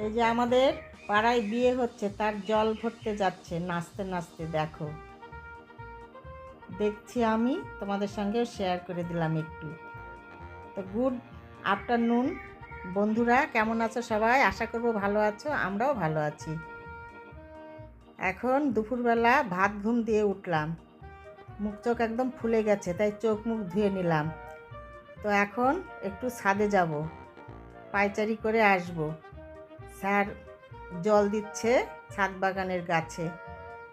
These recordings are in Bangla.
এই যে আমাদের পাড়ায় বিয়ে হচ্ছে, তার জল ভরতে যাচ্ছে নাচতে নাচতে, দেখো দেখছি, আমি তোমাদের সঙ্গে শেয়ার করে দিলাম একটু। তো গুড আফটারনুন বন্ধুরা, কেমন আছো সবাই? আশা করব ভালো আছো, আমরাও ভালো আছি। এখন দুপুরবেলা ভাত ঘুম দিয়ে উঠলাম, মুখ চোখ একদম ফুলে গেছে, তাই চোখ মুখ ধুয়ে নিলাম। তো এখন একটু ছাদে যাব, পায়চারি করে আসব। স্যার জল দিচ্ছে ছাদ বাগানের গাছে।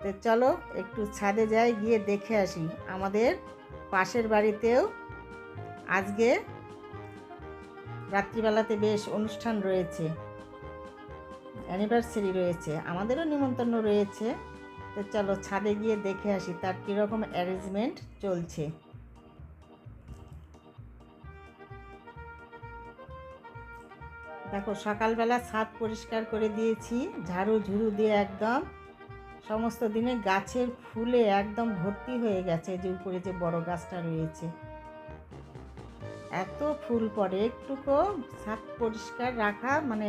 তো চলো একটু ছাদে যাই, গিয়ে দেখে আসি। আমাদের পাশের বাড়িতেও আজকে রাত্রিবেলাতে বেশ অনুষ্ঠান রয়েছে, অ্যানিভার্সারি রয়েছে, আমাদেরও নিমন্ত্রণ রয়েছে। তো চলো ছাদে গিয়ে দেখে আসি তার কীরকম অ্যারেঞ্জমেন্ট চলছে। দেখো সকালবেলা ছাদ পরিষ্কার করে দিয়েছি, ঝাড়ু ঝুড়ু দিয়ে একদম সমস্ত দিনে গাছের ফুলে একদম ভর্তি হয়ে গেছে। যে উপরে যে বড় গাছটা রয়েছে, এত ফুল পড়ে, একটুকু ছাদ পরিষ্কার রাখা মানে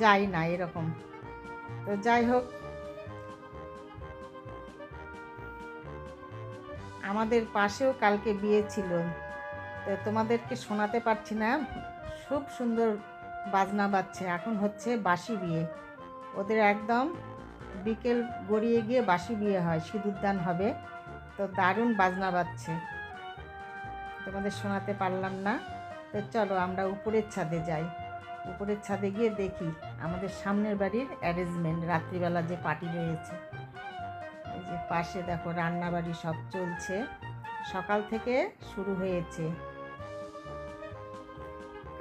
যায় না এরকম। তো যাই হোক, আমাদের পাশেও কালকে বিয়ে ছিল, তো তোমাদেরকে শোনাতে পারছি না। খুব সুন্দর বাজনা বাজছে, এখন হচ্ছে বাঁশি বিয়ে। ওদের একদম বিকেল গড়িয়ে গিয়ে বাঁশি বিয়ে হয়, সিঁদুরদান হবে। তো দারুণ বাজনা বাজছে, তোমাদের শোনাতে পারলাম না। তো চলো আমরা উপরের ছাদে যাই, উপরের ছাদে গিয়ে দেখি আমাদের সামনের বাড়ির অ্যারেঞ্জমেন্ট, রাত্রিবেলা যে পার্টি রয়েছে। এই যে পাশে দেখো রান্নাবাড়ি সব চলছে, সকাল থেকে শুরু হয়েছে,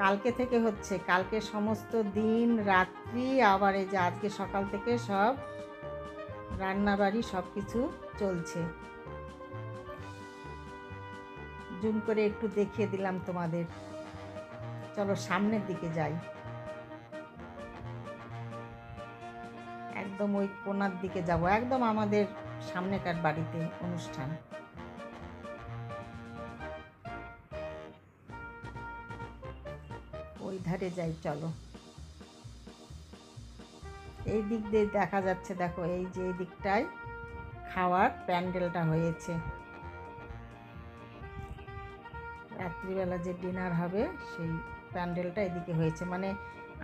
কালকে থেকে হচ্ছে, কালকে সমস্ত দিন রাত্রি, আবার এই যে আজকে সকাল থেকে সব রান্নাবাড়ি সব কিছু চলছে। জুম করে একটু দেখিয়ে দিলাম তোমাদের। চলো সামনের দিকে যাই, একদম ওই কোণার দিকে যাব, একদম আমাদের সামনেকার বাড়িতে অনুষ্ঠান। ওই ধারে যাই চলো। এই দিক দিয়ে দেখা যাচ্ছে, দেখো এই যে এই দিকটায় খাওয়ার প্যান্ডেলটা হয়েছে, রাত্রিবেলা যে ডিনার হবে সেই প্যান্ডেলটা এদিকে হয়েছে। মানে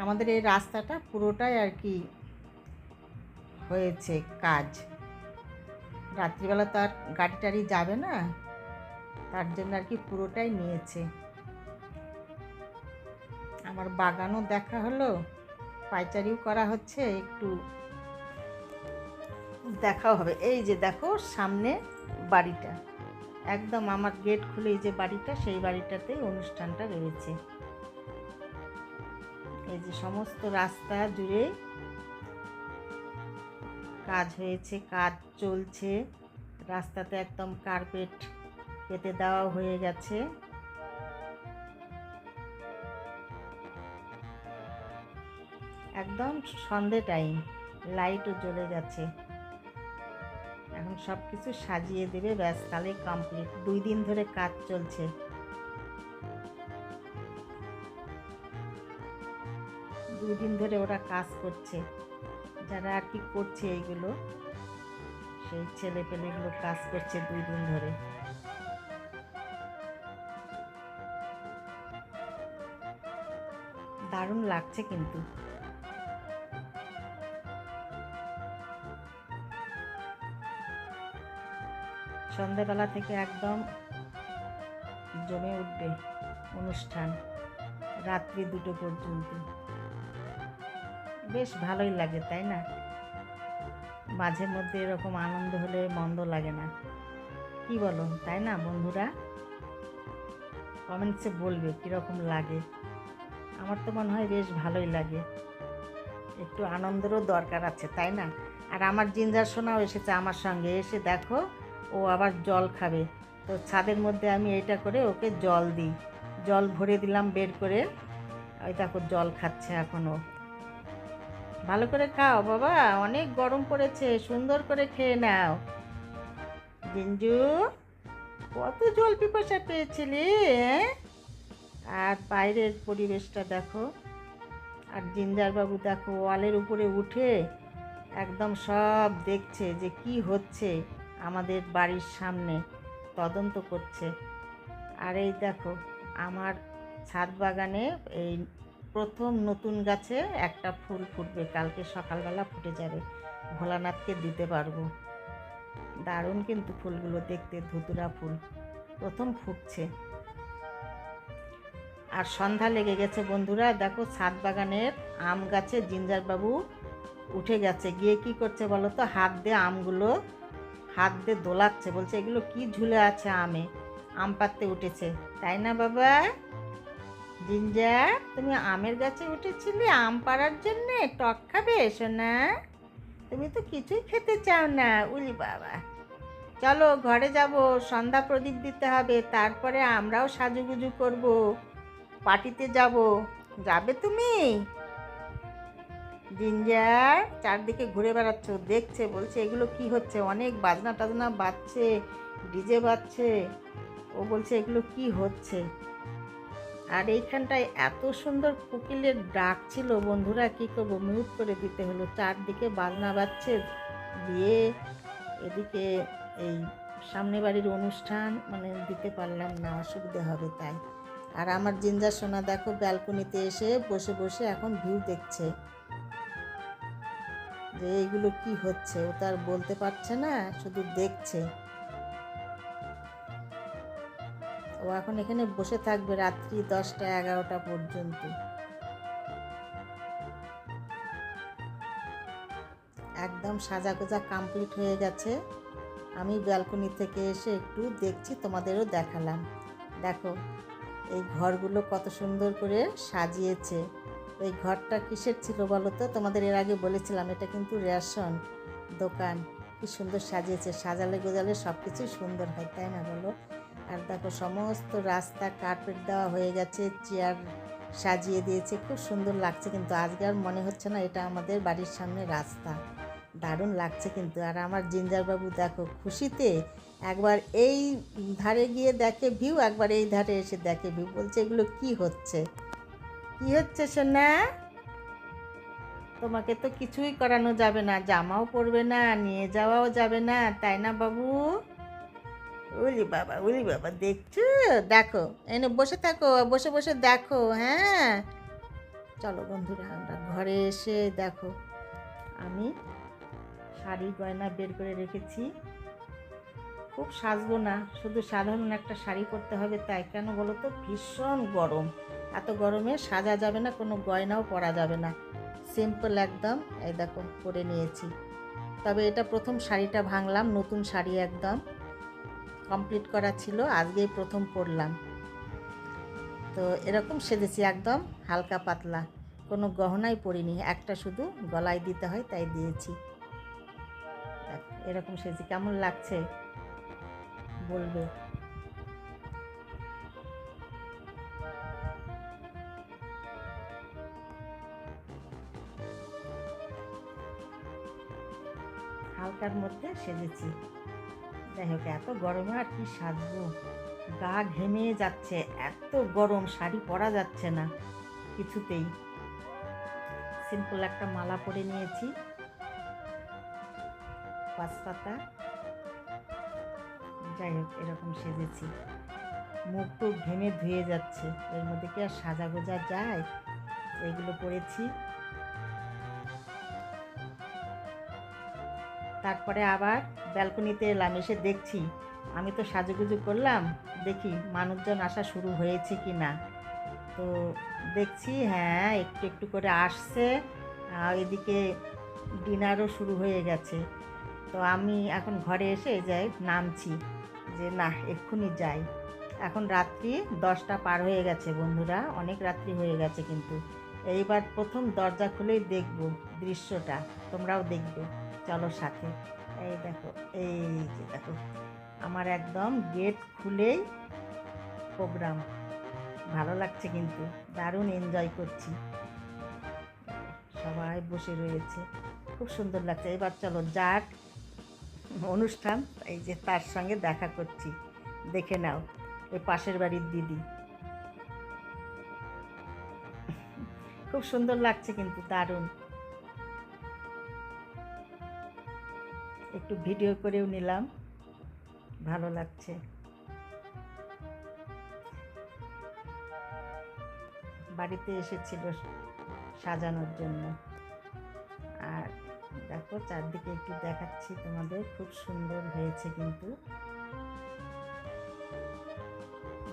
আমাদের এই রাস্তাটা পুরোটাই আর কি হয়েছে কাজ, রাত্রিবেলা তো আর গাড়ি টাড়ি যাবে না, তার জন্য আর কি পুরোটাই নিয়েছে। আমার বাগানও দেখা হলো, পাইচারিও করা হচ্ছে, একটু দেখাও হবে। এই যে দেখো সামনে বাড়িটা, একদম আমার গেট খুলে এই যে বাড়িটা, সেই বাড়িটাতেই অনুষ্ঠানটা রয়েছে। এই যে সমস্ত রাস্তা জুড়ে কাজ হয়েছে, কাজ চলছে, রাস্তাতে একদম কার্পেট পেতে দেওয়া হয়ে গেছে। একদম সন্ধে টাইম, লাইটও জ্বলে গেছে, এখন সব কিছু সাজিয়ে দেবে, ব্যাস তাহলে কমপ্লিট। 2 দিন ধরে কাজ চলছে। 2 দিন ধরে ওরা কাজ করছে, যারা আর কি করছে এইগুলো, সেই ছেলে পেলেগুলো কাজ করছে 2 দিন ধরে। দারুণ লাগছে কিন্তু। সন্ধ্যাবেলা থেকে একদম জমে উঠবে অনুষ্ঠান, রাত্রি 2টো পর্যন্ত। বেশ ভালোই লাগে তাই না? মাঝে মধ্যে এরকম আনন্দ হলে মন্দ লাগে না, কি বলো তাই না বন্ধুরা? কমেন্টসে বলবে কীরকম লাগে। আমার তো মনে হয় বেশ ভালোই লাগে, একটু আনন্দেরও দরকার আছে তাই না? আর আমার জিঞ্জার সোনাও এসেছে আমার সঙ্গে, এসে দেখো ও আবার জল খাবে। তো ছাদের মধ্যে আমি এইটা করে ওকে জল দিই, জল ভরে দিলাম বের করে, ওই দেখো জল খাচ্ছে এখনও। ভালো করে খাও বাবা, অনেক গরম পড়েছে, সুন্দর করে খেয়ে নাও। জিঞ্জু, কত জল পিপাসা পেয়েছিলি? আর বাইরের পরিবেশটা দেখো, আর জিঞ্জার বাবু দেখো ওয়ালের উপরে উঠে একদম সব দেখছে যে কি হচ্ছে আমাদের বাড়ির সামনে, তদন্ত করছে। আর এই দেখো আমার ছাদ বাগানে এই প্রথম নতুন গাছে একটা ফুল ফুটবে, কালকে সকালবেলা ফুটে যাবে, ভোলানাথকে দিতে পারবো। দারুণ কিন্তু ফুলগুলো দেখতে, ধুতুরা ফুল প্রথম ফুটছে। আর সন্ধ্যা লেগে গেছে বন্ধুরা, দেখো ছাদ বাগানের আম গাছে জিঞ্জার বাবু উঠে গেছে, গিয়ে কি করছে বলো তো, হাত দিয়ে দোলাচ্ছে, বলছে এগুলো কি ঝুলে আছে আমে, আম পাড়তে উঠেছে, তাই না বাবা? জিঞ্জার, তুমি আমের গাছে উঠেছিলে আম পাড়ার জন্যে, টক খাবে সোনা? তুমি তো কিছুই খেতে চাও না, উলি বাবা। চলো ঘরে যাব, সন্ধ্যা প্রদীপ দিতে হবে, তারপরে আমরাও সাজুগুজু করব, পার্টিতে যাব। যাবে তুমি? জিঞ্জার চারদিকে ঘুরে বেড়াচ্ছ, দেখছে, বলছে এগুলো কি হচ্ছে, অনেক বাজনা টাজনা বাজছে, ডিজে বাজছে, ও বলছে এগুলো কি হচ্ছে। আর এইখানটায় এত সুন্দর কোকিলের ডাক ছিল বন্ধুরা, কি করবো, মিউট করে দিতে হলো, চারদিকে বাজনা বাজছে, দিয়ে এদিকে এই সামনে বাড়ির অনুষ্ঠান, মানে দিতে পারলাম না, অসুবিধা হবে তাই। আর আমার জিঞ্জার সোনা দেখো ব্যালকনিতে এসে বসে বসে এখন ভিউ দেখছে, যে এইগুলো কি হচ্ছে, ও তো আর বলতে পারছে না, শুধু দেখছে। ও এখন এখানে বসে থাকবে রাত্রি 10টা 11টা পর্যন্ত। একদম সাজাগোজা কমপ্লিট হয়ে গেছে, আমি ব্যালকনি থেকে এসে একটু দেখছি, তোমাদেরও দেখালাম। দেখো এই ঘরগুলো কত সুন্দর করে সাজিয়েছে। এই ঘরটা কিসের ছিল বলো তো, তোমাদের এর আগে বলেছিলাম, এটা কিন্তু রেশন দোকান। কি সুন্দর সাজিয়েছে, সাজালে গোজালে সব কিছুই সুন্দর হয়, তাই না বলো? আর দেখো সমস্ত রাস্তা কার্পেট দেওয়া হয়ে গেছে, চেয়ার সাজিয়ে দিয়েছে, খুব সুন্দর লাগছে। কিন্তু আজকে আর মনে হচ্ছে না এটা আমাদের বাড়ির সামনে রাস্তা, দারুণ লাগছে কিন্তু। আর আমার জিঞ্জার বাবু দেখো খুশিতে একবার এই ধারে গিয়ে দেখে ভিউ, একবার এই ধারে এসে দেখে ভিউ, বলছে এগুলো কি হচ্ছে, কি হচ্ছে সোনা? তোমাকে তো কিছুই করানো যাবে না, জামাও পরবে না, নিয়ে যাওয়াও যাবে না, তাই না বাবু? উলি বাবা দেখছো, দেখো এনে বসে থাকো, বসে বসে দেখো। হ্যাঁ চলো বন্ধুরা, আমরা ঘরে এসে দেখো আমি শাড়ি গয়না বের করে রেখেছি। খুব সাজবো না, শুধু সাধারণ একটা শাড়ি পরতে হবে, তাই কেন বলো তো, ভীষণ গরম, এত গরমে সাজা যাবে না, কোনো গয়নাও পরা যাবে না, সিম্পল একদম। এই দেখো পরে নিয়েছি। তবে এটা প্রথম শাড়িটা ভাঙলাম, নতুন শাড়ি একদম কমপ্লিট করা ছিল, আজকেই প্রথম পরলাম। তো এরকম সেজেছি একদম হালকা পাতলা, কোনো গহনাই পরিনি, একটা শুধু গলায় দিতে হয় তাই দিয়েছি। এরকম সেজেছি, কেমন লাগছে বলবে। হালকার মধ্যে সেজেছি। যাই হোক, এত গরমে আর কি সাজবো, গা ঘেমে যাচ্ছে, এত গরম, শাড়ি পরা যাচ্ছে না কিছুতেই। সিম্পল একটা মালা পরে নিয়েছি, পাঁচপাতা। যাই হোক এরকম সেজেছি, মুখ টুক ঘেমে ধুয়ে যাচ্ছে, এর মধ্যে কি আর সাজা গোজা যায়? এগুলো পরেছি। তারপরে আবার ব্যালকনিতে এলাম, এসে দেখছি আমি তো সাজুগুজু করলাম, দেখি মানুষজন আসা শুরু হয়েছে কি না। তো দেখছি হ্যাঁ একটু একটু করে আসছে, এদিকে ডিনারও শুরু হয়ে গেছে। তো আমি এখন ঘরে এসে যাই নামছি, যে না এক্ষুনি যাই। এখন রাত্রি 10টা পার হয়ে গেছে বন্ধুরা, অনেক রাত্রি হয়ে গেছে, কিন্তু এইবার প্রথম দরজা খুলেই দেখব দৃশ্যটা, তোমরাও দেখবে, চলো সাথে। এই দেখো, এই যে দেখো আমার একদম গেট খুলেই প্রোগ্রাম, ভালো লাগছে কিন্তু, দারুণ এনজয় করছি, সবাই বসে রয়েছে, খুব সুন্দর লাগছে। এবার চলো যাক অনুষ্ঠান, এই যে তার সঙ্গে দেখা করছি, দেখে নাও, এই পাশের বাড়ির দিদি, খুব খুব সুন্দর লাগছে কিন্তু দারুণ। একটু ভিডিও করেও নিলাম, ভালো লাগছে। বাড়িতে এসেছিল সাজানোর জন্য। আর দেখো চারদিকে একটু দেখাচ্ছি তোমাদের, খুব সুন্দর হয়েছে কিন্তু,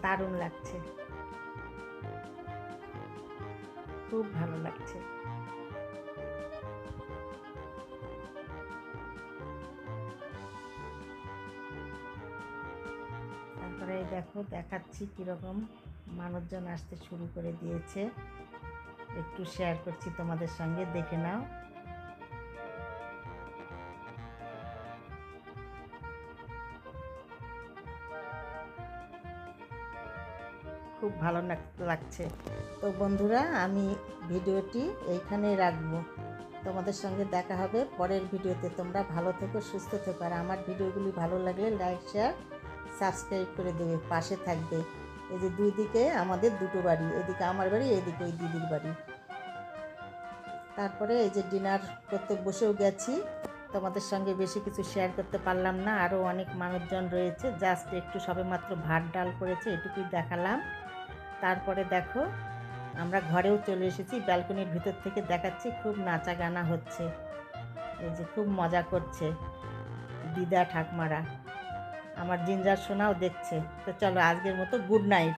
দারুণ লাগছে, খুব ভালো লাগছে। তারপরে দেখো দেখাচ্ছি কীরকম মানুষজন আসতে শুরু করে দিয়েছে, একটু শেয়ার করছি তোমাদের সঙ্গে, দেখে নাও। খুব ভালো লাগছে। তো বন্ধুরা, আমি ভিডিওটি এইখানেই রাখবো। তোমাদের সঙ্গে দেখা হবে পরের ভিডিওতে। তোমরা ভালো থেকো, সুস্থ থেকো, আর আমার ভিডিওগুলি ভালো লাগলে লাইক, শেয়ার, সাবস্ক্রাইব করে দেবে, পাশে থাকবে। এই যে দুই দিকে আমাদের দুটো বাড়ি, এদিকে আমার বাড়ি, এদিকে ওই দিদির বাড়ি। তারপরে এই যে ডিনার করতে বসেও গেছি। তোমাদের সঙ্গে বেশি কিছু শেয়ার করতে পারলাম না, আরও অনেক মানুষজন রয়েছে। জাস্ট একটু সবেমাত্র ভাত ডাল করেছে, এটুকুই দেখালাম। তারপরে দেখো আমরা ঘরেও চলে এসেছি, ব্যালকনির ভিতর থেকে দেখাচ্ছি, খুব নাচা গানা হচ্ছে। এই যে খুব মজা করছে দিদা ঠাকমারা, আমার জিঞ্জার সোনাও দেখছে। তো চলো আজকের মতো গুড নাইট।